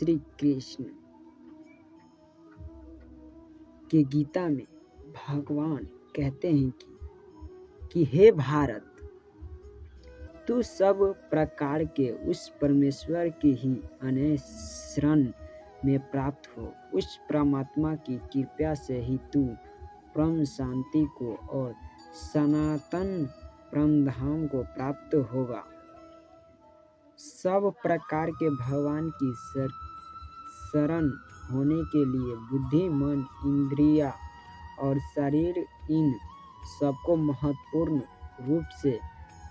श्री कृष्ण के गीता में भगवान कहते हैं कि हे भारत, तू सब प्रकार के उस परमेश्वर की ही अनन्य शरण में प्राप्त हो। उस परमात्मा की कृपा से ही तू परम शांति को और सनातन परम धाम को प्राप्त होगा। सब प्रकार के भगवान की शरण होने के लिए बुद्धि, मन, इंद्रिया और शरीर, इन सबको महत्वपूर्ण रूप से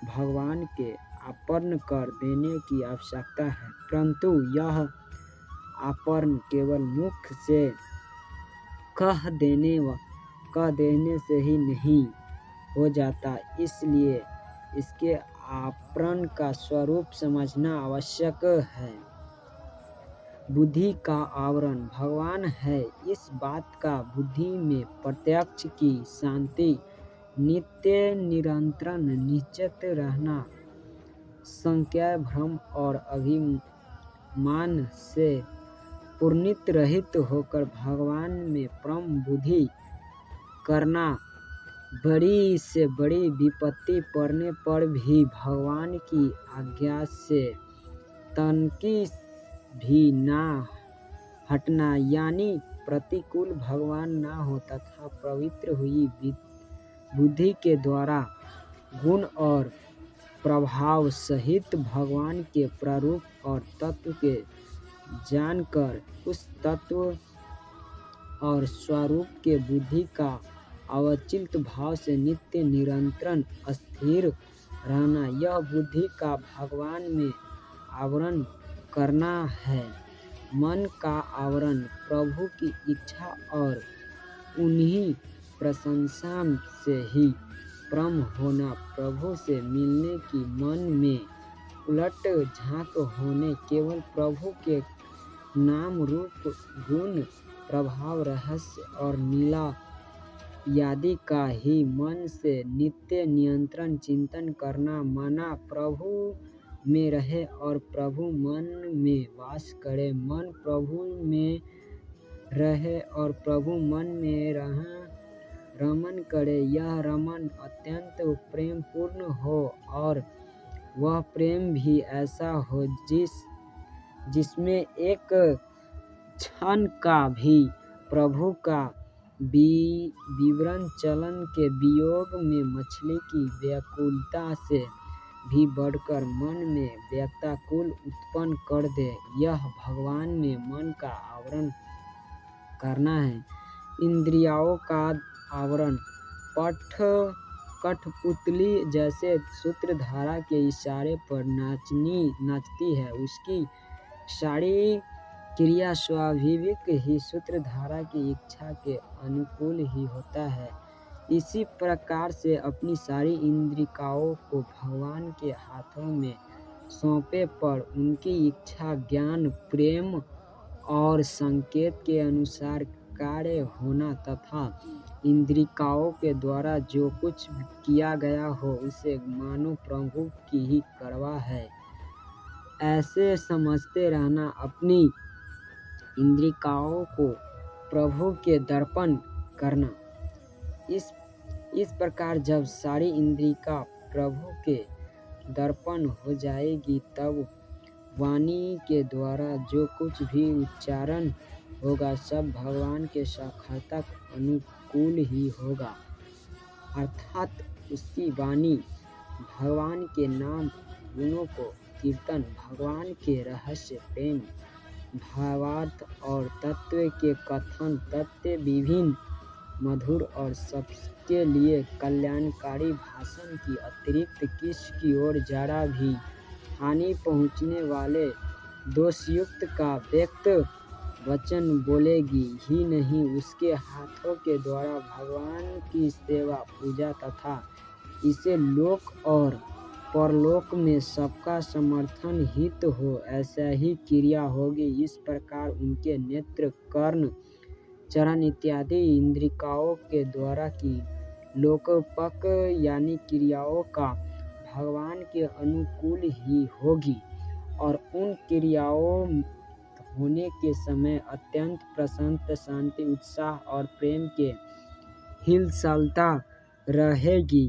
भगवान के अर्पण कर देने की आवश्यकता है। परंतु यह अर्पण केवल मुख से कह देने से ही नहीं हो जाता, इसलिए इसके अर्पण का स्वरूप समझना आवश्यक है। बुद्धि का आवरण भगवान है। इस बात का बुद्धि में प्रत्यक्ष की शांति, नित्य निरंतर निश्चित रहना, संशय, भ्रम और अभिमान से पूर्णत रहित होकर भगवान में परम बुद्धि करना, बड़ी से बड़ी विपत्ति पड़ने पर भी भगवान की आज्ञा से तनकी भी ना हटना, यानी प्रतिकूल भगवान ना हो तथा पवित्र हुई बुद्धि के द्वारा गुण और प्रभाव सहित भगवान के प्रारूप और तत्व के जानकर उस तत्व और स्वरूप के बुद्धि का अविचलित भाव से नित्य निरंतर स्थिर रहना, यह बुद्धि का भगवान में आवरण करना है। मन का आवरण प्रभु की इच्छा और उन्हीं प्रशंसा से ही परम होना, प्रभु से मिलने की मन में उलट झांक होने, केवल प्रभु के नाम, रूप, गुण, प्रभाव, रहस्य और लीला आदि का ही मन से नित्य निरंतर चिंतन करना, माना प्रभु में रहे और प्रभु मन में वास करे। मन प्रभु में रहे और प्रभु मन में रमन करे। यह रमन अत्यंत प्रेम पूर्ण हो और वह प्रेम भी ऐसा हो जिसमें एक क्षण का भी प्रभु का विवरण चलन के वियोग में मछली की व्याकुलता से भी बढ़कर मन में व्याकुल उत्पन्न कर दे, यह भगवान में मन का आवरण करना है। इंद्रियों का आवरण कठपुतली जैसे सूत्रधारा के इशारे पर नाचती है, उसकी सारी क्रिया स्वाभाविक ही सूत्रधारा की इच्छा के अनुकूल ही होता है। इसी प्रकार से अपनी सारी इंद्रियों को भगवान के हाथों में सौंपे पर उनकी इच्छा, ज्ञान, प्रेम और संकेत के अनुसार कार्य होना तथा इंद्रियों के द्वारा जो कुछ किया गया हो उसे मानो प्रभु की ही कृपा है, ऐसे समझते रहना। अपनी इंद्रियों को प्रभु के दर्पण करना। इस प्रकार जब सारी इंद्रियां प्रभु के दर्पण हो जाएगी, तब वाणी के द्वारा जो कुछ भी उच्चारण होगा सब भगवान के साक्षात्कार अनुकूल ही होगा, अर्थात उसकी वाणी भगवान के नाम, गुणों को कीर्तन, भगवान के रहस्य, प्रेम, भावार्थ और तत्व के कथन, तत्व विभिन्न, मधुर और सबके लिए कल्याणकारी भाषण की अतिरिक्त किसी ओर जरा भी हानि पहुँचाने वाले दोषयुक्त का व्यक्त वचन बोलेगी ही नहीं। उसके हाथों के द्वारा भगवान की सेवा, पूजा तथा इससे लोक और परलोक में सबका समर्थन हित हो, ऐसा ही क्रिया होगी। इस प्रकार उनके नेत्र, कर्ण, चरण इत्यादि इंद्रियों के द्वारा की लोकपक यानी क्रियाओं का भगवान के अनुकूल ही होगी और उन क्रियाओं होने के समय अत्यंत प्रसन्न, शांति, उत्साह और प्रेम के हिलसालता रहेगी।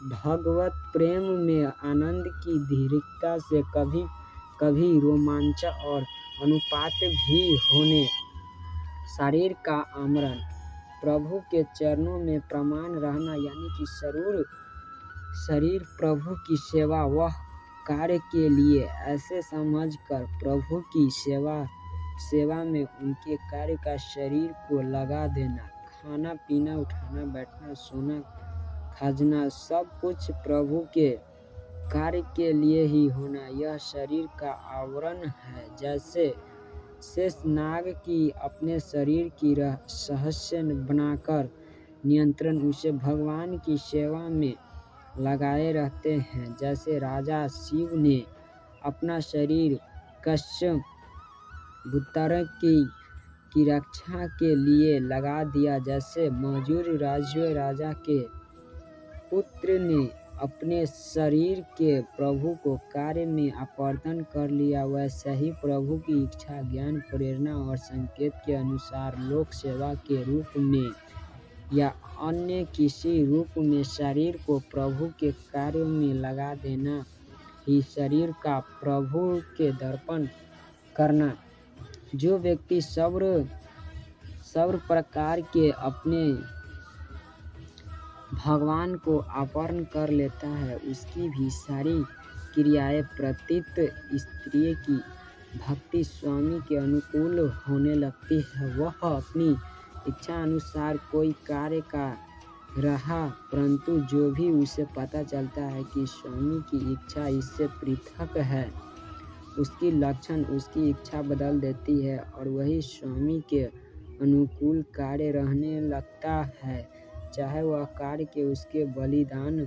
भगवत प्रेम में आनंद की दीर्घता से कभी कभी रोमांच और अनुपात भी होने। शरीर का आमरण, प्रभु के चरणों में प्रमाण रहना, यानी कि शरीर प्रभु की सेवा वह कार्य के लिए ऐसे समझकर प्रभु की सेवा में उनके कार्य का शरीर को लगा देना। खाना पीना, उठना बैठना, सोना खाजना सब कुछ प्रभु के कार्य के लिए ही होना, यह शरीर का आवरण है। जैसे शेषनाग की अपने शरीर की रहस्य बनाकर नियंत्रण उसे भगवान की सेवा में लगाए रहते हैं। जैसे राजा शिव ने अपना शरीर कश्यप पुत्र की रक्षा के लिए लगा दिया। जैसे मौर्य राजा के पुत्र ने अपने शरीर के प्रभु को कार्य में अर्पण कर लिया, वैसे ही प्रभु की इच्छा, ज्ञान, प्रेरणा और संकेत के अनुसार लोक सेवा के रूप में या अन्य किसी रूप में शरीर को प्रभु के कार्य में लगा देना ही शरीर का प्रभु के अर्पण करना। जो व्यक्ति सर्व प्रकार के अपने भगवान को अर्पण कर लेता है, उसकी भी सारी क्रियाएं प्रतीत स्त्री की भक्ति स्वामी के अनुकूल होने लगती है। वह अपनी इच्छा अनुसार कोई कार्य का रहा, परंतु जो भी उसे पता चलता है कि स्वामी की इच्छा इससे पृथक है, उसकी लक्षण उसकी इच्छा बदल देती है और वही स्वामी के अनुकूल कार्य रहने लगता है, चाहे वह कार्य के उसके बलिदान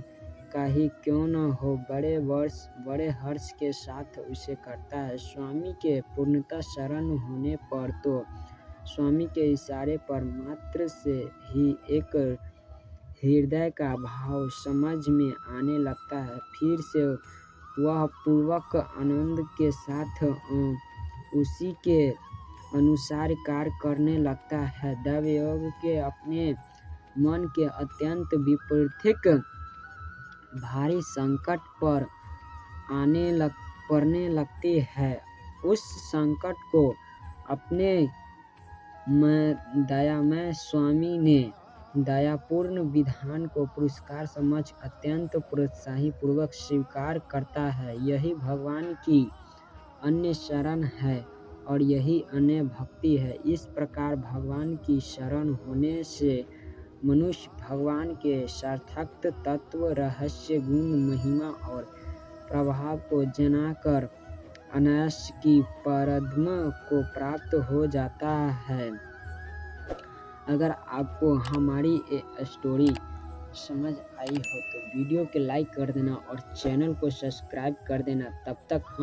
का ही क्यों न हो। बड़े हर्ष के साथ उसे करता है। स्वामी के पूर्णतः शरण होने पर तो स्वामी के इशारे पर मात्र से ही एक हृदय का भाव समझ में आने लगता है। फिर से वह पूर्वक आनंद के साथ उसी के अनुसार कार्य करने लगता है। दैवयोग के अपने मन के अत्यंत विपरीत भारी संकट पर पड़ने लगती है। उस संकट को अपने दयामय स्वामी ने दयापूर्ण विधान को पुरस्कार समझ अत्यंत प्रोत्साही पूर्वक स्वीकार करता है। यही भगवान की अन्य शरण है और यही अन्य भक्ति है। इस प्रकार भगवान की शरण होने से मनुष्य भगवान के सार्थक तत्व, रहस्य, गुण, महिमा और प्रभाव को जानकर अनायास की परब्रह्म को प्राप्त हो जाता है। अगर आपको हमारी ये स्टोरी समझ आई हो तो वीडियो को लाइक कर देना और चैनल को सब्सक्राइब कर देना। तब तक हम